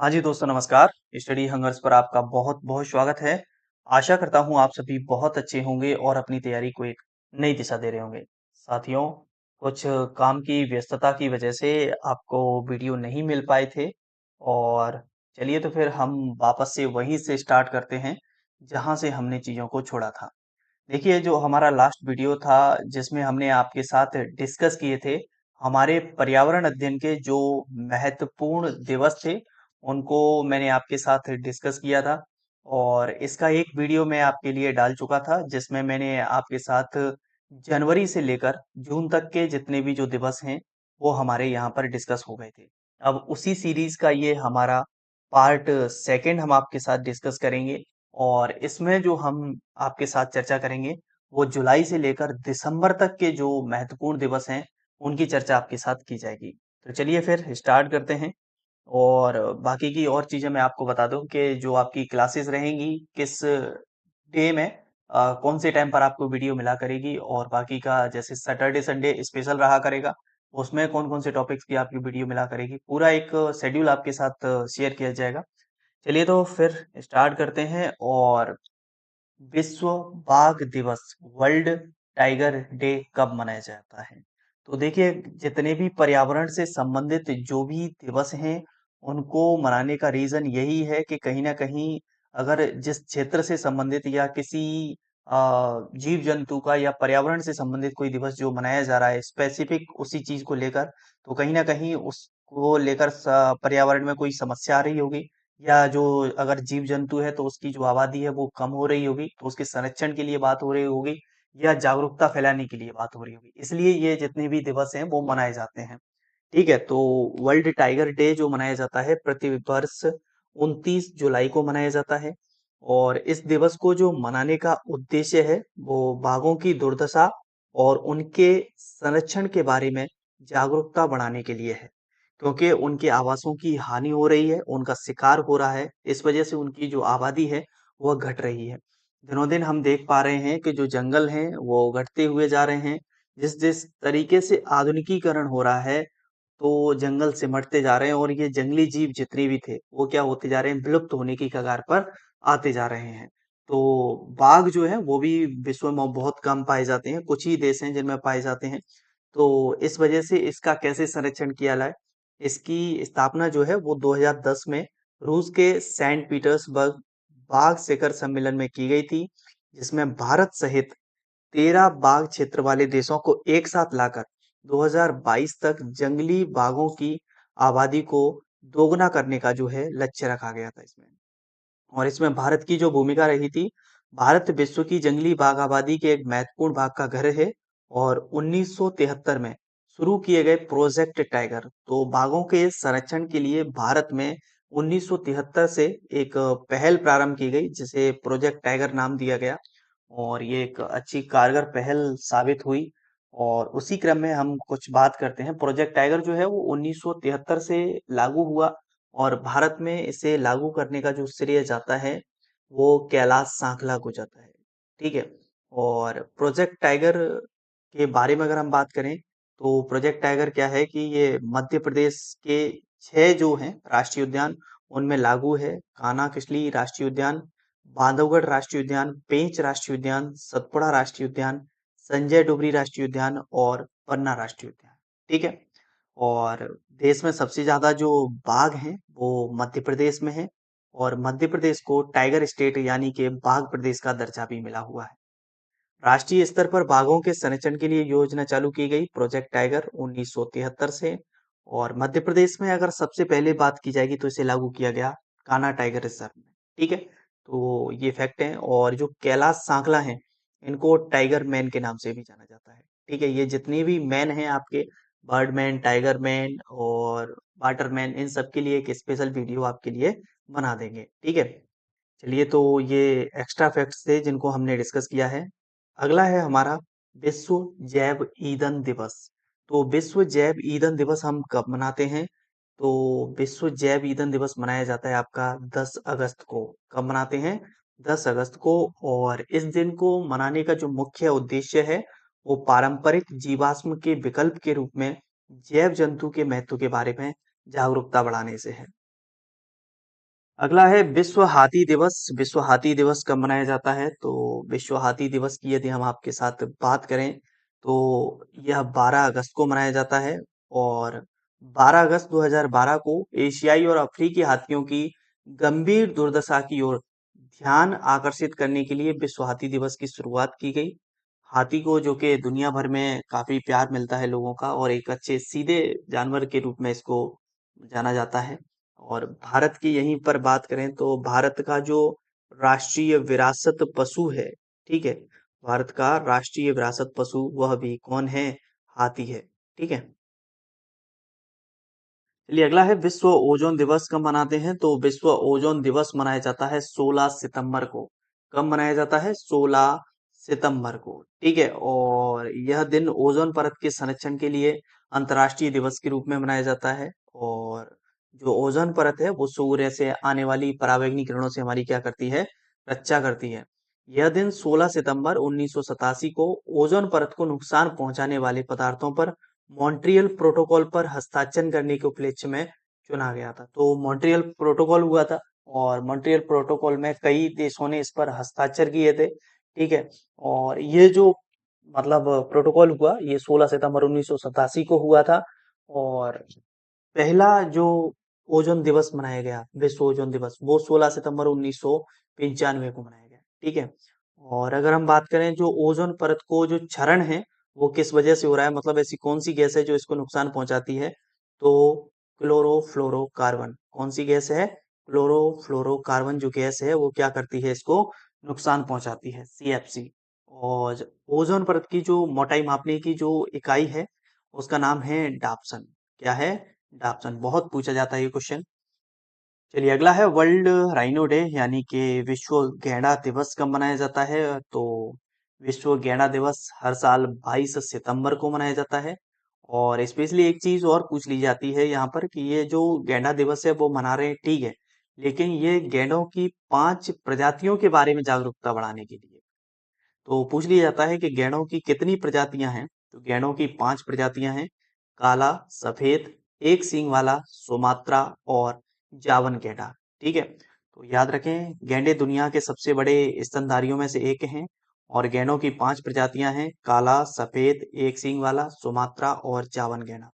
हाँ जी दोस्तों नमस्कार। स्टडी हंगर्स पर आपका बहुत बहुत स्वागत है। आशा करता हूँ आप सभी बहुत अच्छे होंगे और अपनी तैयारी को एक नई दिशा दे रहे होंगे। साथियों, कुछ काम की व्यस्तता की वजह से आपको वीडियो नहीं मिल पाए थे और चलिए तो फिर हम वापस से वहीं से स्टार्ट करते हैं जहाँ से हमने चीज़ों को छोड़ा था। देखिए जो हमारा लास्ट वीडियो था जिसमें हमने आपके साथ डिस्कस किए थे हमारे पर्यावरण अध्ययन के जो महत्वपूर्ण दिवस थे उनको मैंने आपके साथ डिस्कस किया था और इसका एक वीडियो मैं आपके लिए डाल चुका था जिसमें मैंने आपके साथ जनवरी से लेकर जून तक के जितने भी जो दिवस हैं वो हमारे यहाँ पर डिस्कस हो गए थे। अब उसी सीरीज का ये हमारा पार्ट सेकंड हम आपके साथ डिस्कस करेंगे और इसमें जो हम आपके साथ चर्चा करेंगे वो जुलाई से लेकर दिसंबर तक के जो महत्वपूर्ण दिवस हैं उनकी चर्चा आपके साथ की जाएगी। तो चलिए फिर स्टार्ट करते हैं और बाकी की और चीजें मैं आपको बता दूं कि जो आपकी क्लासेस रहेंगी किस डे में कौन से टाइम पर आपको वीडियो मिला करेगी और बाकी का जैसे सैटरडे संडे स्पेशल रहा करेगा उसमें कौन कौन से टॉपिक्स की आपकी वीडियो मिला करेगी पूरा एक शेड्यूल आपके साथ शेयर किया जाएगा। चलिए तो फिर स्टार्ट करते हैं और विश्व बाघ दिवस वर्ल्ड टाइगर डे कब मनाया जाता है? तो देखिए जितने भी पर्यावरण से संबंधित जो भी दिवस हैं उनको मनाने का रीजन यही है कि कहीं ना कहीं अगर जिस क्षेत्र से संबंधित या किसी जीव जंतु का या पर्यावरण से संबंधित कोई दिवस जो मनाया जा रहा है स्पेसिफिक उसी चीज को लेकर तो कहीं ना कहीं उसको लेकर पर्यावरण में कोई समस्या आ रही होगी या जो अगर जीव जंतु है तो उसकी जो आबादी है वो कम हो रही होगी तो उसके संरक्षण के लिए बात हो रही होगी या जागरूकता फैलाने के लिए बात हो रही होगी इसलिए ये जितने भी दिवस हैं वो मनाए जाते हैं। ठीक है तो वर्ल्ड टाइगर डे जो मनाया जाता है प्रति वर्ष 29 जुलाई को मनाया जाता है और इस दिवस को जो मनाने का उद्देश्य है वो बाघों की दुर्दशा और उनके संरक्षण के बारे में जागरूकता बढ़ाने के लिए है क्योंकि उनके आवासों की हानि हो रही है उनका शिकार हो रहा है इस वजह से उनकी जो आबादी है वह घट रही है। दिनों दिन हम देख पा रहे हैं कि जो जंगल हैं वो घटते हुए जा रहे हैं। जिस जिस तरीके से आधुनिकीकरण हो रहा है तो जंगल सिमटते जा रहे हैं और ये जंगली जीव जितने भी थे वो क्या होते जा रहे हैं विलुप्त होने की कगार पर आते जा रहे हैं। तो बाघ जो है वो भी विश्व में बहुत कम पाए जाते हैं कुछ ही देश हैं जिनमें पाए जाते हैं। तो इस वजह से इसका कैसे संरक्षण किया जाए इसकी स्थापना जो है वो 2010 में रूस के सेंट पीटर्सबर्ग बाघ शिखर सम्मेलन में की गई थी जिसमें भारत सहित 13 बाघ क्षेत्र वाले देशों को एक साथ लाकर 2022 तक जंगली बाघों की आबादी को दोगुना करने का जो है लक्ष्य रखा गया था इसमें। और इसमें भारत की जो भूमिका रही थी भारत विश्व की जंगली बाघ आबादी के एक महत्वपूर्ण भाग का घर है और 1973 में शुरू किए गए प्रोजेक्ट टाइगर तो बाघों के संरक्षण के लिए भारत में 1973 से एक पहल प्रारंभ की गई जिसे प्रोजेक्ट टाइगर नाम दिया गया और ये एक अच्छी कारगर पहल साबित हुई। और उसी क्रम में हम कुछ बात करते हैं प्रोजेक्ट टाइगर जो है वो 1973 से लागू हुआ और भारत में इसे लागू करने का जो श्रेय जाता है वो कैलाश सांखला को जाता है। ठीक है और प्रोजेक्ट टाइगर के बारे में अगर हम बात करें तो प्रोजेक्ट टाइगर क्या है कि ये मध्य प्रदेश के 6 जो हैं राष्ट्रीय उद्यान उनमें लागू है। कान्हा किसली राष्ट्रीय उद्यान, बांधवगढ़ राष्ट्रीय उद्यान, पेंच राष्ट्रीय उद्यान, सतपुड़ा राष्ट्रीय उद्यान, संजय डुबरी राष्ट्रीय उद्यान और पन्ना राष्ट्रीय उद्यान। ठीक है और देश में सबसे ज्यादा जो बाघ हैं वो मध्य प्रदेश में है और मध्य प्रदेश को टाइगर स्टेट यानी कि बाघ प्रदेश का दर्जा भी मिला हुआ है। राष्ट्रीय स्तर पर बाघों के संरक्षण के लिए योजना चालू की गई प्रोजेक्ट टाइगर 1973 से और मध्य प्रदेश में अगर सबसे पहले बात की जाएगी तो इसे लागू किया गया कान्हा टाइगर रिजर्व में। ठीक है तो ये फैक्ट है और जो कैलाश सांकला हैं इनको टाइगर मैन के नाम से भी जाना जाता है। ठीक है ये जितने भी मैन हैं आपके बर्डमैन टाइगर मैन और वाटरमैन इन सब के लिए एक स्पेशल वीडियो आपके लिए बना देंगे। ठीक है चलिए तो ये एक्स्ट्रा फैक्ट्स थे जिनको हमने डिस्कस किया है। अगला है हमारा विश्व जैव ईंधन दिवस। तो विश्व जैव ईंधन दिवस हम कब मनाते हैं? तो विश्व जैव ईंधन दिवस मनाया जाता है आपका 10 अगस्त को। कब मनाते हैं? 10 अगस्त को। और इस दिन को मनाने का जो मुख्य उद्देश्य है वो पारंपरिक जीवाश्म के विकल्प के रूप में जैव जंतु के महत्व के बारे में जागरूकता बढ़ाने से है। अगला है विश्व हाथी दिवस। विश्व हाथी दिवस कब मनाया जाता है? तो विश्व हाथी दिवस की यदि हम आपके साथ बात करें तो यह 12 अगस्त को मनाया जाता है। और 12 अगस्त 2012 को एशियाई और अफ्रीकी हाथियों की गंभीर दुर्दशा की ओर ध्यान आकर्षित करने के लिए विश्व हाथी दिवस की शुरुआत की गई। हाथी को जो कि दुनिया भर में काफी प्यार मिलता है लोगों का, और एक अच्छे सीधे जानवर के रूप में इसको जाना जाता है। और भारत की यहीं पर बात करें तो भारत का जो राष्ट्रीय विरासत पशु है, ठीक है, भारत का राष्ट्रीय विरासत पशु वह भी कौन है? हाथी है। ठीक है। चलिए अगला है विश्व ओजोन दिवस कब मनाते हैं? तो विश्व ओजोन दिवस मनाया जाता है 16 सितंबर को। कब मनाया जाता है? 16 सितंबर को। ठीक है। और यह दिन ओजोन परत के संरक्षण के लिए अंतर्राष्ट्रीय दिवस के रूप में मनाया जाता है। और जो ओजोन परत है वो सूर्य से आने वाली पराबैंगनी किरणों से हमारी क्या करती है? रक्षा करती है। यह दिन 16 सितंबर 1987 को ओजोन परत को नुकसान पहुंचाने वाले पदार्थों पर मॉन्ट्रियल प्रोटोकॉल पर हस्ताक्षर करने के उपलक्ष्य में चुना गया था। तो मॉन्ट्रियल प्रोटोकॉल हुआ था, और मॉन्ट्रियल प्रोटोकॉल में कई देशों ने इस पर हस्ताक्षर किए थे। ठीक है। और ये जो मतलब प्रोटोकॉल हुआ, ये 16 सितंबर 1987 को हुआ था। और पहला जो ओजोन दिवस मनाया गया, विश्व ओजोन दिवस, वो 16 सितंबर 1995 को मनाया गया। ठीक है। और अगर हम बात करें जो ओजोन परत को जो क्षरण है वो किस वजह से हो रहा है, मतलब ऐसी कौन सी गैस है जो इसको नुकसान पहुंचाती है? तो क्लोरोफ्लोरोकार्बन। कौन सी गैस है? क्लोरोफ्लोरोकार्बन जो गैस है वो क्या करती है? इसको नुकसान पहुंचाती है, CFC। और ओजोन परत की जो मोटाई मापने की जो इकाई है उसका नाम है डाप्सन। क्या है? डाप्सन। बहुत पूछा जाता है ये क्वेश्चन। चलिए अगला है वर्ल्ड राइनो डे, यानी कि विश्व गैंडा दिवस कब मनाया जाता है? तो विश्व गैंडा दिवस हर साल 22 सितंबर को मनाया जाता है। और स्पेशली एक चीज और पूछ ली जाती है यहाँ पर कि ये जो गैंडा दिवस है वो मना रहे हैं, ठीक है, लेकिन ये गैंडों की 5 प्रजातियों के बारे में जागरूकता बढ़ाने के लिए तो पूछ लिया जाता है कि गैंडों की कितनी प्रजातियां हैं? तो गैंडों की 5 प्रजातियां हैं। काला, सफेद, एक सींग वाला, सुमात्रा और जावन गैंडा। ठीक है। तो याद रखें, गैंडे दुनिया के सबसे बड़े स्तनधारियों में से एक हैं। और गैंडों की 5 प्रजातियां हैं: काला, सफेद, एक सींग वाला, सुमात्रा और जावन गैंडा।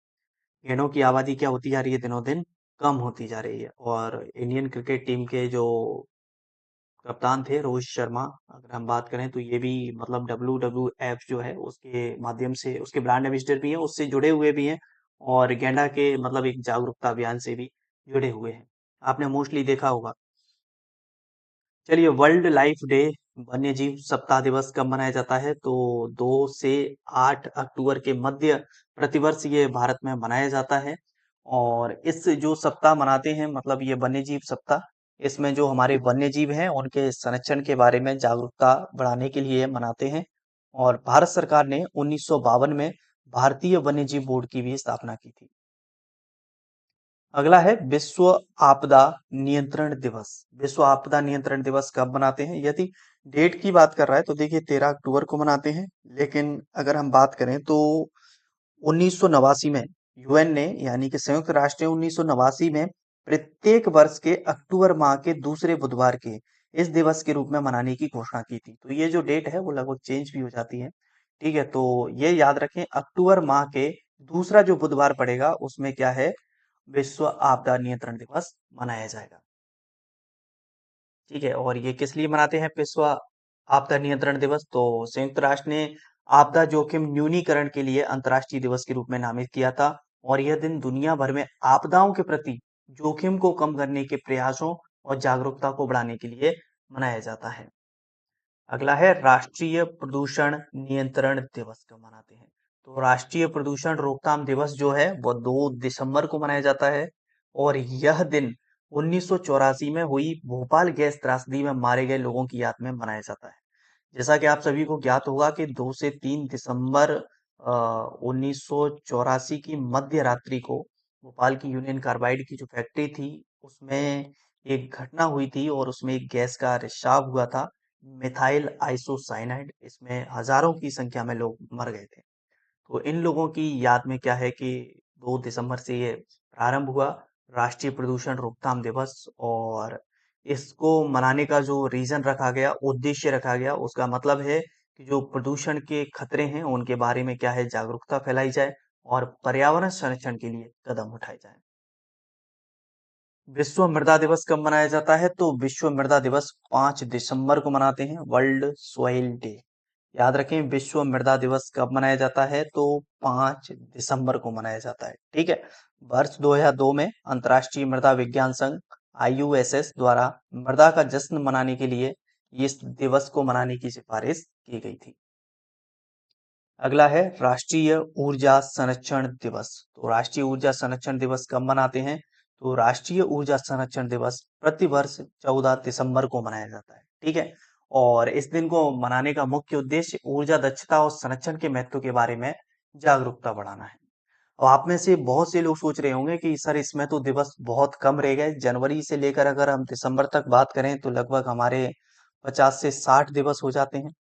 गैंडों की आबादी क्या होती जा रही है? दिनों दिन कम होती जा रही है। और इंडियन क्रिकेट टीम के जो कप्तान थे रोहित शर्मा, अगर हम बात करें तो ये भी मतलब WWF जो है उसके माध्यम से, उसके ब्रांड एम्बेसडर भी हैं, उससे जुड़े हुए भी हैं। और गैंडा के मतलब एक जागरूकता अभियान से भी जुड़े हुए हैं। आपने मोस्टली देखा होगा। चलिए वर्ल्ड लाइफ डे, वन्य जीव सप्ताह दिवस कब मनाया जाता है? तो 2 से 8 अक्टूबर के मध्य प्रतिवर्ष ये भारत में मनाया जाता है। और इस जो सप्ताह मनाते हैं, मतलब ये वन्य जीव सप्ताह, इसमें जो हमारे वन्य जीव हैं उनके संरक्षण के बारे में जागरूकता बढ़ाने के लिए मनाते हैं। और भारत सरकार ने 1952 में भारतीय वन्य जीव बोर्ड की भी स्थापना की थी। अगला है विश्व आपदा नियंत्रण दिवस। विश्व आपदा नियंत्रण दिवस कब मनाते हैं? यदि डेट की बात कर रहा है तो देखिए 13 अक्टूबर को मनाते हैं। लेकिन अगर हम बात करें तो 1989 में UN ने, यानी कि संयुक्त राष्ट्र ने 1989 में प्रत्येक वर्ष के अक्टूबर माह के दूसरे बुधवार के इस दिवस के रूप में मनाने की घोषणा की थी। तो ये जो डेट है वो लगभग चेंज भी हो जाती है। ठीक है। तो ये याद रखें, अक्टूबर माह के दूसरा जो बुधवार पड़ेगा उसमें क्या है? विश्व आपदा नियंत्रण दिवस मनाया जाएगा। ठीक है। और ये किस लिए मनाते हैं विश्व आपदा नियंत्रण दिवस? तो संयुक्त राष्ट्र ने आपदा जोखिम न्यूनीकरण के लिए अंतर्राष्ट्रीय दिवस के रूप में नामित किया था। और यह दिन दुनिया भर में आपदाओं के प्रति जोखिम को कम करने के प्रयासों और जागरूकता को बढ़ाने के लिए मनाया जाता है। अगला है राष्ट्रीय प्रदूषण नियंत्रण दिवस कब मनाते हैं? तो राष्ट्रीय प्रदूषण रोकथाम दिवस जो है वो 2 दिसंबर को मनाया जाता है। और यह दिन 1984 में हुई भोपाल गैस त्रासदी में मारे गए लोगों की याद में मनाया जाता है। जैसा कि आप सभी को ज्ञात होगा कि 2 से 3 दिसंबर 1984 की मध्य रात्रि को भोपाल की यूनियन कार्बाइड की जो फैक्ट्री थी उसमें एक घटना हुई थी, और उसमें एक गैस का रिसाव हुआ था, मिथाइल आइसोसाइनाइड। इसमें हजारों की संख्या में लोग मर गए थे। तो इन लोगों की याद में क्या है कि 2 दिसंबर से ये प्रारंभ हुआ। राष्ट्रीय प्रदूषण रोकथाम दिवस। और इसको मनाने का जो रीजन रखा गया, उद्देश्य रखा गया, उसका मतलब है कि जो प्रदूषण के खतरे हैं उनके बारे में क्या है, जागरूकता फैलाई जाए और पर्यावरण संरक्षण के लिए कदम उठाए जाए। विश्व मृदा दिवस कब मनाया जाता है? तो विश्व मृदा दिवस 5 दिसंबर को मनाते हैं, वर्ल्ड सॉइल डे। याद रखें, विश्व मृदा दिवस कब मनाया जाता है? तो 5 दिसंबर को मनाया जाता है। ठीक है। वर्ष 2002 में अंतर्राष्ट्रीय मृदा विज्ञान संघ IUSS द्वारा मृदा का जश्न मनाने के लिए इस दिवस को मनाने की सिफारिश की गई थी। अगला है राष्ट्रीय ऊर्जा संरक्षण दिवस। तो राष्ट्रीय ऊर्जा संरक्षण दिवस कब मनाते हैं? तो राष्ट्रीय ऊर्जा संरक्षण दिवस प्रतिवर्ष 14 दिसंबर को मनाया जाता है। ठीक है। और इस दिन को मनाने का मुख्य उद्देश्य ऊर्जा दक्षता और संरक्षण के महत्व के बारे में जागरूकता बढ़ाना है। और आप में से बहुत से लोग सोच रहे होंगे कि सर इसमें तो दिवस बहुत कम रह गए, जनवरी से लेकर अगर हम दिसंबर तक बात करें तो लगभग हमारे 50 से 60 दिवस हो जाते हैं।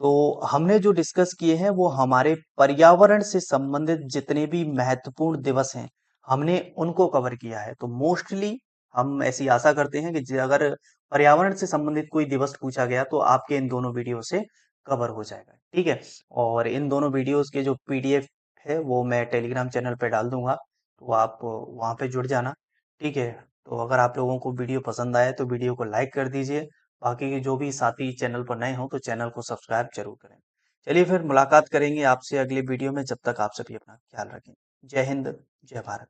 तो हमने जो डिस्कस किए हैं वो हमारे पर्यावरण से संबंधित जितने भी महत्वपूर्ण दिवस हैं, हमने उनको कवर किया है। तो मोस्टली हम ऐसी आशा करते हैं कि अगर पर्यावरण से संबंधित कोई दिवस पूछा गया तो आपके इन दोनों वीडियो से कवर हो जाएगा। ठीक है। और इन दोनों वीडियोस के जो PDF है वो मैं टेलीग्राम चैनल पे डाल दूंगा, तो आप वहां पे जुड़ जाना। ठीक है। तो अगर आप लोगों को वीडियो पसंद आए तो वीडियो को लाइक कर दीजिए। बाकी के जो भी साथी चैनल पर नए हो तो चैनल को सब्सक्राइब जरूर करें। चलिए फिर मुलाकात करेंगे आपसे अगले वीडियो में, जब तक आप सभी अपना ख्याल रखें। जय हिंद, जय भारत।